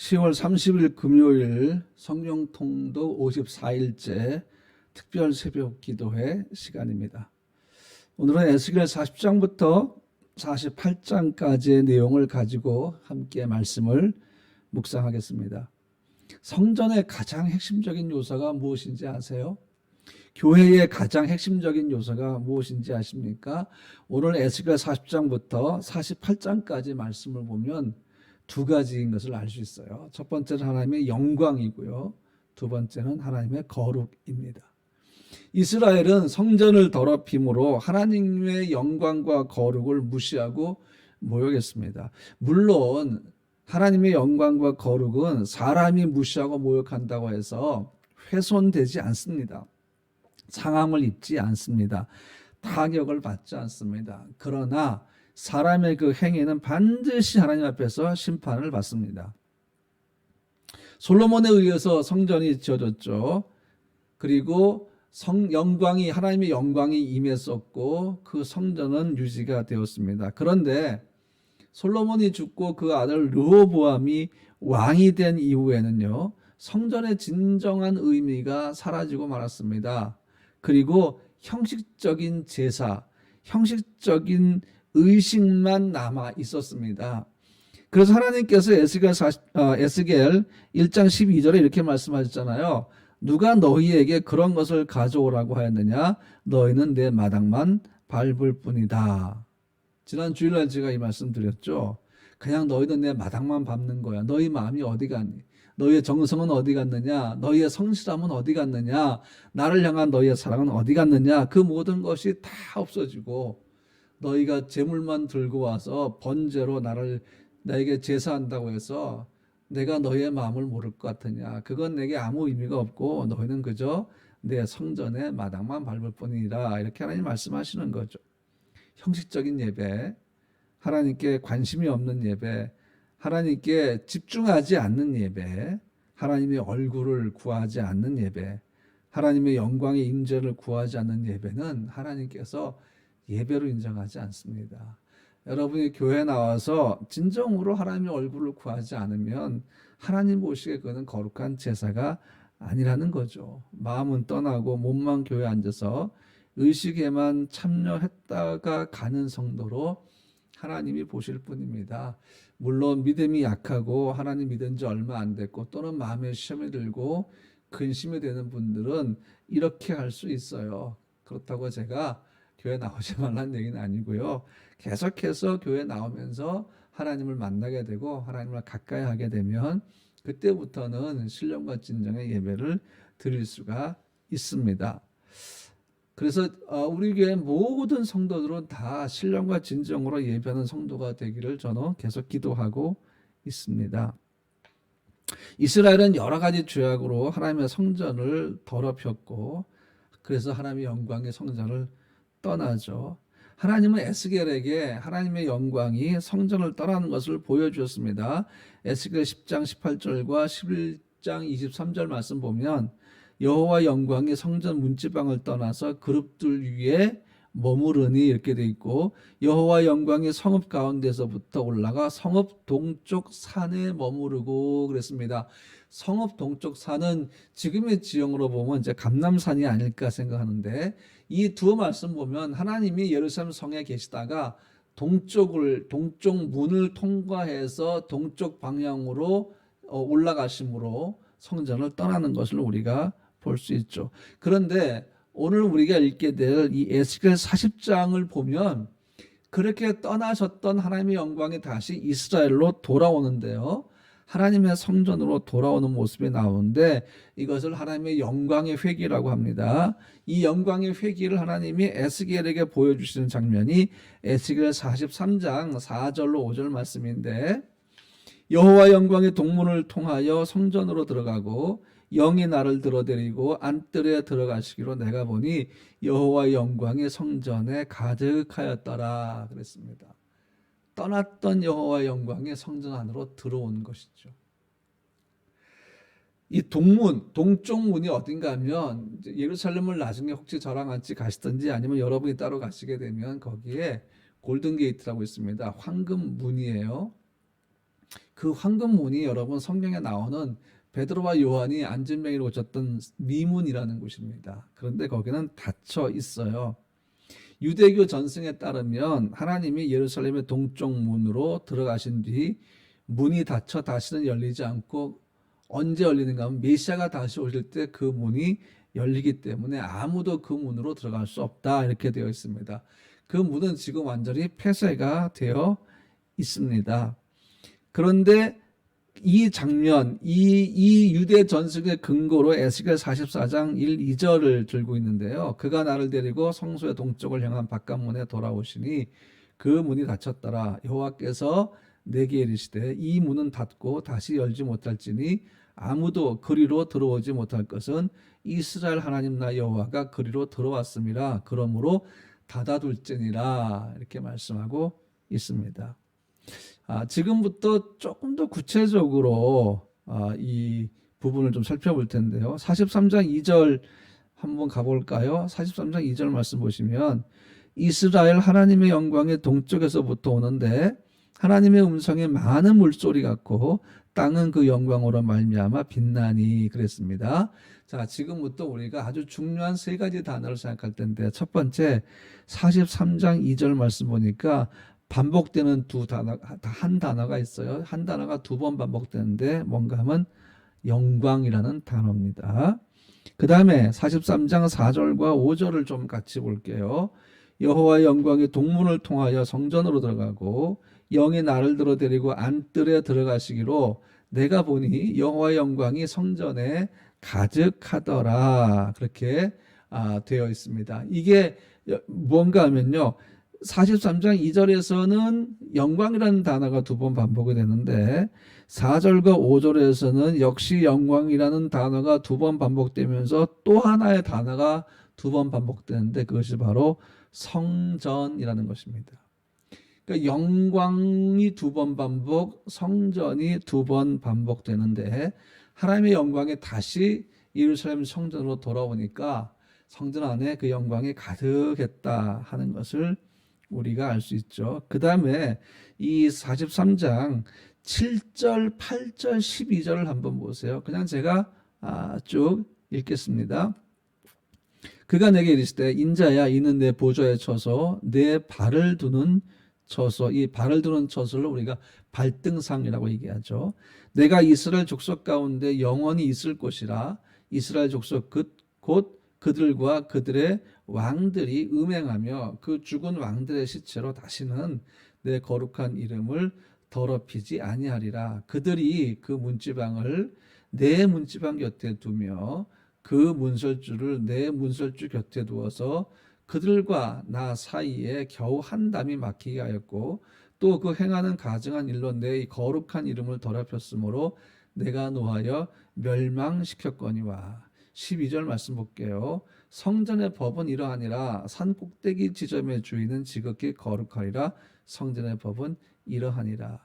10월 30일 금요일 성령통독 54일째 특별 새벽 기도회 시간입니다. 오늘은 에스겔 40장부터 48장까지의 내용을 가지고 함께 말씀을 묵상하겠습니다. 성전의 가장 핵심적인 요소가 무엇인지 아세요? 교회의 가장 핵심적인 요소가 무엇인지 아십니까? 오늘 에스겔 40장부터 48장까지 말씀을 보면 두 가지인 것을 알 수 있어요. 첫 번째는 하나님의 영광이고요. 두 번째는 하나님의 거룩입니다. 이스라엘은 성전을 더럽힘으로 하나님의 영광과 거룩을 무시하고 모욕했습니다. 물론 하나님의 영광과 거룩은 사람이 무시하고 모욕한다고 해서 훼손되지 않습니다. 상함을 입지 않습니다. 타격을 받지 않습니다. 그러나 사람의 그 행위는 반드시 하나님 앞에서 심판을 받습니다. 솔로몬에 의해서 성전이 지어졌죠. 그리고 하나님의 영광이 임했었고 그 성전은 유지가 되었습니다. 그런데 솔로몬이 죽고 그 아들 르호보암이 왕이 된 이후에는요, 성전의 진정한 의미가 사라지고 말았습니다. 그리고 형식적인 제사, 형식적인 의식만 남아 있었습니다. 그래서 하나님께서 에스겔 1장 12절에 이렇게 말씀하셨잖아요. 누가 너희에게 그런 것을 가져오라고 하였느냐? 너희는 내 마당만 밟을 뿐이다. 지난 주일날 제가 이 말씀 드렸죠. 그냥 너희는 내 마당만 밟는 거야. 너희 마음이 어디 갔니? 너희의 정성은 어디 갔느냐? 너희의 성실함은 어디 갔느냐? 나를 향한 너희의 사랑은 어디 갔느냐? 그 모든 것이 다 없어지고 너희가 재물만 들고 와서 번제로 나에게 제사한다고 해서 내가 너희의 마음을 모를 것 같으냐? 그건 내게 아무 의미가 없고 너희는 그저 내 성전의 마당만 밟을 뿐이라, 이렇게 하나님 말씀하시는 거죠. 형식적인 예배, 하나님께 관심이 없는 예배, 하나님께 집중하지 않는 예배, 하나님의 얼굴을 구하지 않는 예배, 하나님의 영광의 임재를 구하지 않는 예배는 하나님께서 예배로 인정하지 않습니다. 여러분이 교회에 나와서 진정으로 하나님의 얼굴을 구하지 않으면 하나님 보시기에 그는 거룩한 제사가 아니라는 거죠. 마음은 떠나고 몸만 교회에 앉아서 의식에만 참여했다가 가는 성도로 하나님이 보실 뿐입니다. 물론 믿음이 약하고 하나님 믿은 지 얼마 안 됐고 또는 마음에 시험이 들고 근심이 되는 분들은 이렇게 할 수 있어요. 그렇다고 제가 교회 나오지 말라는 얘기는 아니고요. 계속해서 교회 나오면서 하나님을 만나게 되고 하나님을 가까이 하게 되면 그때부터는 신령과 진정의 예배를 드릴 수가 있습니다. 그래서 우리 교회 모든 성도들은 다 신령과 진정으로 예배하는 성도가 되기를 저는 계속 기도하고 있습니다. 이스라엘은 여러 가지 죄악으로 하나님의 성전을 더럽혔고 그래서 하나님의 영광의 성전을 떠나죠. 하나님은 에스겔에게 하나님의 영광이 성전을 떠나는 것을 보여주었습니다. 에스겔 10장 18절과 11장 23절 말씀 보면 여호와 영광이 성전 문지방을 떠나서 그룹들 위에 머무르니 이렇게 돼 있고, 여호와 영광이 성읍 가운데서부터 올라가 성읍 동쪽 산에 머무르고 그랬습니다. 성읍 동쪽 산은 지금의 지형으로 보면 이제 감람산이 아닐까 생각하는데, 이 두 말씀 보면 하나님이 예루살렘 성에 계시다가 동쪽 문을 통과해서 동쪽 방향으로 올라가심으로 성전을 떠나는 것을 우리가 볼 수 있죠. 그런데 오늘 우리가 읽게 될 이 에스겔 40장을 보면 그렇게 떠나셨던 하나님의 영광이 다시 이스라엘로 돌아오는데요. 하나님의 성전으로 돌아오는 모습이 나오는데 이것을 하나님의 영광의 회기라고 합니다. 이 영광의 회기를 하나님이 에스겔에게 보여주시는 장면이 에스겔 43장 4절로 5절 말씀인데, 여호와 영광의 동문을 통하여 성전으로 들어가고 영이 나를 들어데리고 안뜰에 들어가시기로 내가 보니 여호와의 영광이 성전에 가득하였더라 그랬습니다. 떠났던 여호와의 영광이 성전 안으로 들어온 것이죠. 이 동쪽 문이 어딘가 하면 예루살렘을 나중에 혹시 저랑 같이 가시든지 아니면 여러분이 따로 가시게 되면 거기에 골든게이트라고 있습니다. 황금 문이에요. 그 황금문이 여러분 성경에 나오는 베드로와 요한이 안진뱅이를 고쳤던 미문이라는 곳입니다. 그런데 거기는 닫혀 있어요. 유대교 전승에 따르면 하나님이 예루살렘의 동쪽 문으로 들어가신 뒤 문이 닫혀 다시는 열리지 않고 언제 열리는가 하면 메시아가 다시 오실 때 그 문이 열리기 때문에 아무도 그 문으로 들어갈 수 없다 이렇게 되어 있습니다. 그 문은 지금 완전히 폐쇄가 되어 있습니다. 그런데 이 장면, 이 유대 전승의 근거로 에스겔 44장 1, 2절을 들고 있는데요. 그가 나를 데리고 성소의 동쪽을 향한 바깥문에 돌아오시니 그 문이 닫혔더라. 여호와께서 내게 이르시되 이 문은 닫고 다시 열지 못할지니 아무도 그리로 들어오지 못할 것은 이스라엘 하나님 나 여호와가 그리로 들어왔음이라. 그러므로 닫아둘지니라 이렇게 말씀하고 있습니다. 지금부터 조금 더 구체적으로 이 부분을 좀 살펴볼 텐데요. 43장 2절 한번 가볼까요? 43장 2절 말씀 보시면 이스라엘 하나님의 영광이 동쪽에서부터 오는데 하나님의 음성에 많은 물소리 같고 땅은 그 영광으로 말미암아 빛나니 그랬습니다. 자, 지금부터 우리가 아주 중요한 세 가지 단어를 생각할 텐데 첫 번째 43장 2절 말씀 보니까 반복되는 한 단어가 있어요. 한 단어가 두 번 반복되는데 뭔가 하면 영광이라는 단어입니다. 그 다음에 43장 4절과 5절을 좀 같이 볼게요. 여호와의 영광이 동문을 통하여 성전으로 들어가고 영이 나를 들어 데리고 안뜰에 들어가시기로 내가 보니 여호와의 영광이 성전에 가득하더라. 그렇게 되어 있습니다. 이게 뭔가 하면요. 43장 2절에서는 영광이라는 단어가 두 번 반복이 되는데 4절과 5절에서는 역시 영광이라는 단어가 두 번 반복되면서 또 하나의 단어가 두 번 반복되는데 그것이 바로 성전이라는 것입니다. 그러니까 영광이 두 번 반복, 성전이 두 번 반복되는데 하나님의 영광이 다시 예루살렘 성전으로 돌아오니까 성전 안에 그 영광이 가득했다 하는 것을 우리가 알 수 있죠. 그 다음에 이 43장 7절, 8절, 12절을 한번 보세요. 그냥 제가 쭉 읽겠습니다. 그가 내게 이르시되 인자야 이는 내 보좌에 쳐서 내 발을 두는 처소, 이 발을 두는 처소를 우리가 발등상이라고 얘기하죠. 내가 이스라엘 족속 가운데 영원히 있을 곳이라 이스라엘 족속 곧 그들과 그들의 왕들이 음행하며 그 죽은 왕들의 시체로 다시는 내 거룩한 이름을 더럽히지 아니하리라. 그들이 그 문지방을 내 문지방 곁에 두며 그 문설주를 내 문설주 곁에 두어서 그들과 나 사이에 겨우 한 담이 막히게 하였고 또 그 행하는 가증한 일로 내 거룩한 이름을 더럽혔으므로 내가 노하여 멸망시켰거니와. 12절 말씀 볼게요. 성전의 법은 이러하니라 산 꼭대기 지점의 주인은 지극히 거룩하리라 성전의 법은 이러하니라.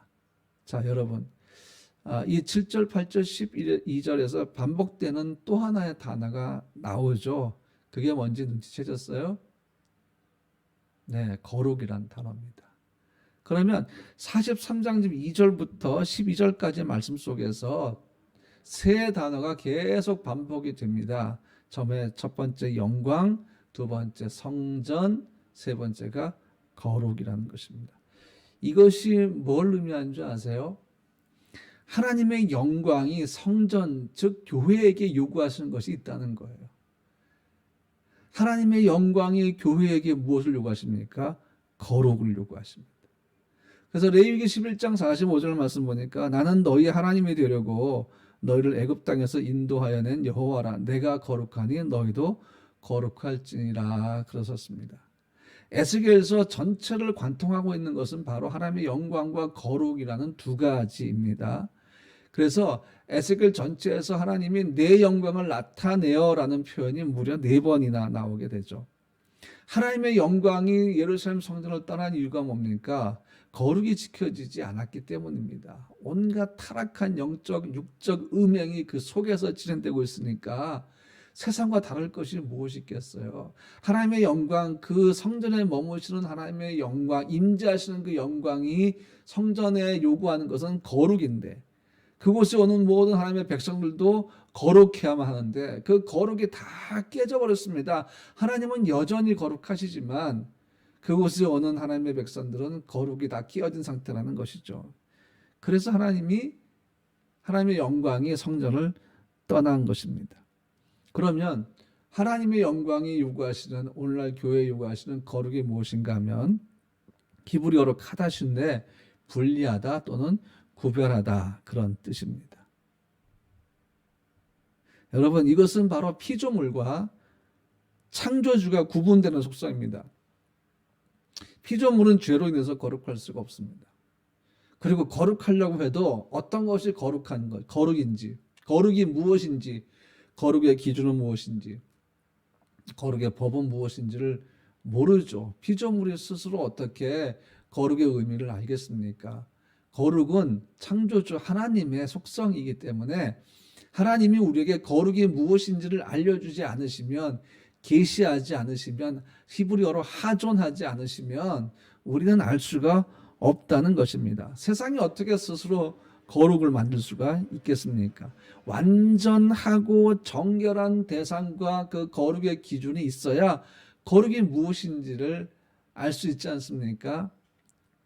자, 여러분 이 7절, 8절, 12절에서 반복되는 또 하나의 단어가 나오죠. 그게 뭔지 눈치채셨어요? 네, 거룩이란 단어입니다. 그러면 43장 2절부터 12절까지 말씀 속에서 세 단어가 계속 반복이 됩니다. 처음에 첫 번째 영광, 두 번째 성전, 세 번째가 거룩이라는 것입니다. 이것이 뭘 의미하는 줄 아세요? 하나님의 영광이 성전, 즉 교회에게 요구하시는 것이 있다는 거예요. 하나님의 영광이 교회에게 무엇을 요구하십니까? 거룩을 요구하십니다. 그래서 레위기 11장 45절 말씀 보니까 나는 너희 하나님이 되려고 너희를 애굽 땅에서 인도하여 낸 여호와라. 내가 거룩하니 너희도 거룩할지니라 그러셨습니다. 에스겔서 전체를 관통하고 있는 것은 바로 하나님의 영광과 거룩이라는 두 가지입니다. 그래서 에스겔 전체에서 하나님이 내 영광을 나타내어라는 표현이 무려 4번이나 나오게 되죠. 하나님의 영광이 예루살렘 성전을 떠난 이유가 뭡니까? 거룩이 지켜지지 않았기 때문입니다. 온갖 타락한 영적, 육적 음행이 그 속에서 진행되고 있으니까 세상과 다를 것이 무엇이 있겠어요? 하나님의 영광, 그 성전에 머무시는 하나님의 영광, 임재하시는 그 영광이 성전에 요구하는 것은 거룩인데, 그곳에 오는 모든 하나님의 백성들도 거룩해야만 하는데 그 거룩이 다 깨져버렸습니다. 하나님은 여전히 거룩하시지만 그곳에 오는 하나님의 백성들은 거룩이 다 깨어진 상태라는 것이죠. 그래서 하나님의 영광이 성전을 떠난 것입니다. 그러면 하나님의 영광이 요구하시는, 오늘날 교회에 요구하시는 거룩이 무엇인가 하면 히브리어로 카다시인데 분리하다 또는 구별하다, 그런 뜻입니다. 여러분, 이것은 바로 피조물과 창조주가 구분되는 속성입니다. 피조물은 죄로 인해서 거룩할 수가 없습니다. 그리고 거룩하려고 해도 어떤 것이 거룩한 것, 거룩인지, 거룩이 무엇인지, 거룩의 기준은 무엇인지, 거룩의 법은 무엇인지를 모르죠. 피조물이 스스로 어떻게 거룩의 의미를 알겠습니까? 거룩은 창조주 하나님의 속성이기 때문에 하나님이 우리에게 거룩이 무엇인지를 알려주지 않으시면, 계시하지 않으시면, 히브리어로 하존하지 않으시면 우리는 알 수가 없다는 것입니다. 세상이 어떻게 스스로 거룩을 만들 수가 있겠습니까? 완전하고 정결한 대상과 그 거룩의 기준이 있어야 거룩이 무엇인지를 알 수 있지 않습니까?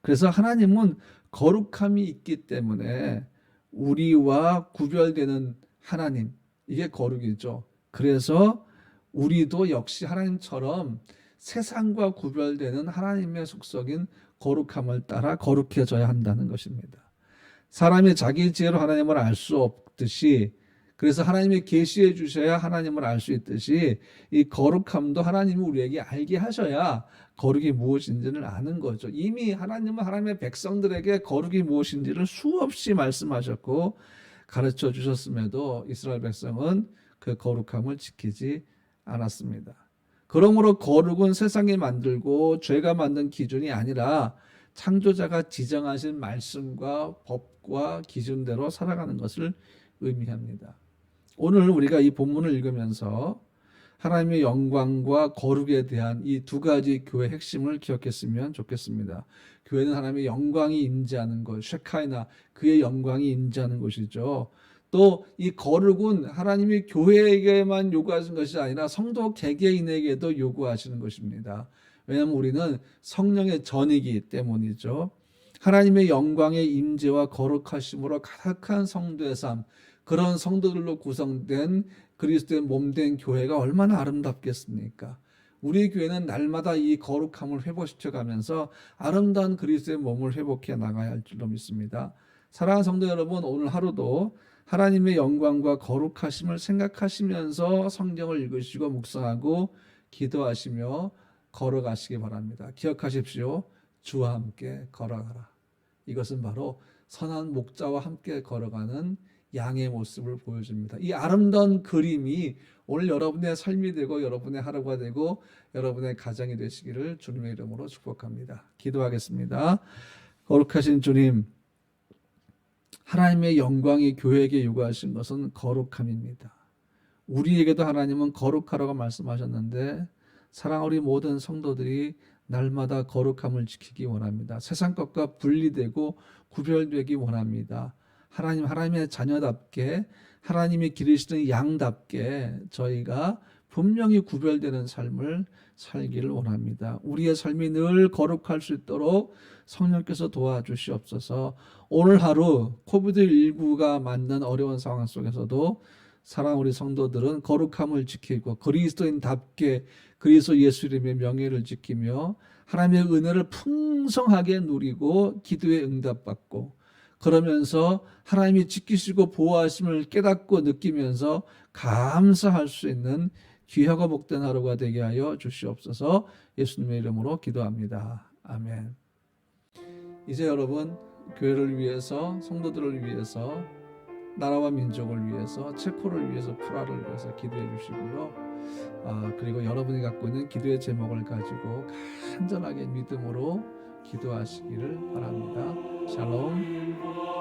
그래서 하나님은 거룩함이 있기 때문에 우리와 구별되는 하나님, 이게 거룩이죠. 그래서 우리도 역시 하나님처럼 세상과 구별되는 하나님의 속성인 거룩함을 따라 거룩해져야 한다는 것입니다. 사람이 자기 지혜로 하나님을 알 수 없듯이, 그래서 하나님이 계시해 주셔야 하나님을 알 수 있듯이, 이 거룩함도 하나님이 우리에게 알게 하셔야 거룩이 무엇인지를 아는 거죠. 이미 하나님은 하나님의 백성들에게 거룩이 무엇인지를 수없이 말씀하셨고 가르쳐 주셨음에도 이스라엘 백성은 그 거룩함을 지키지 않았습니다. 그러므로 거룩은 세상이 만들고 죄가 만든 기준이 아니라 창조자가 지정하신 말씀과 법과 기준대로 살아가는 것을 의미합니다. 오늘 우리가 이 본문을 읽으면서 하나님의 영광과 거룩에 대한 이 두 가지 교회의 핵심을 기억했으면 좋겠습니다. 교회는 하나님의 영광이 임재하는 것, 쉐카이나, 그의 영광이 임재하는 것이죠. 또 이 거룩은 하나님이 교회에게만 요구하시는 것이 아니라 성도 개개인에게도 요구하시는 것입니다. 왜냐하면 우리는 성령의 전이기 때문이죠. 하나님의 영광의 임재와 거룩하심으로 가득한 성도의 삶, 그런 성도들로 구성된 그리스도의 몸된 교회가 얼마나 아름답겠습니까? 우리 교회는 날마다 이 거룩함을 회복시켜가면서 아름다운 그리스도의 몸을 회복해 나가야 할 줄로 믿습니다. 사랑하는 성도 여러분, 오늘 하루도 하나님의 영광과 거룩하심을 생각하시면서 성경을 읽으시고 묵상하고 기도하시며 걸어가시기 바랍니다. 기억하십시오. 주와 함께 걸어가라. 이것은 바로 선한 목자와 함께 걸어가는 양의 모습을 보여줍니다. 이 아름다운 그림이 오늘 여러분의 삶이 되고 여러분의 하루가 되고 여러분의 가정이 되시기를 주님의 이름으로 축복합니다. 기도하겠습니다. 거룩하신 주님, 하나님의 영광이 교회에게 요구하신 것은 거룩함입니다. 우리에게도 하나님은 거룩하라고 말씀하셨는데 사랑하는 우리 모든 성도들이 날마다 거룩함을 지키기 원합니다. 세상 것과 분리되고 구별되기 원합니다. 하나님의 자녀답게, 하나님이 기르시는 양답게 저희가 분명히 구별되는 삶을 살기를 원합니다. 우리의 삶이 늘 거룩할 수 있도록 성령께서 도와주시옵소서. 오늘 하루 코비드19가 만든 어려운 상황 속에서도 사랑하는 우리 성도들은 거룩함을 지키고 그리스도인답게 그리스도 예수 이름의 명예를 지키며 하나님의 은혜를 풍성하게 누리고 기도에 응답받고, 그러면서 하나님이 지키시고 보호하심을 깨닫고 느끼면서 감사할 수 있는 귀하고 복된 하루가 되게 하여 주시옵소서. 예수님의 이름으로 기도합니다. 아멘. 이제 여러분, 교회를 위해서, 성도들을 위해서, 나라와 민족을 위해서, 체코를 위해서, 프라를 위해서 기도해 주시고요. 그리고 여러분이 갖고 있는 기도의 제목을 가지고 간절하게 믿음으로 기도하시기를 바랍니다. 샬롬.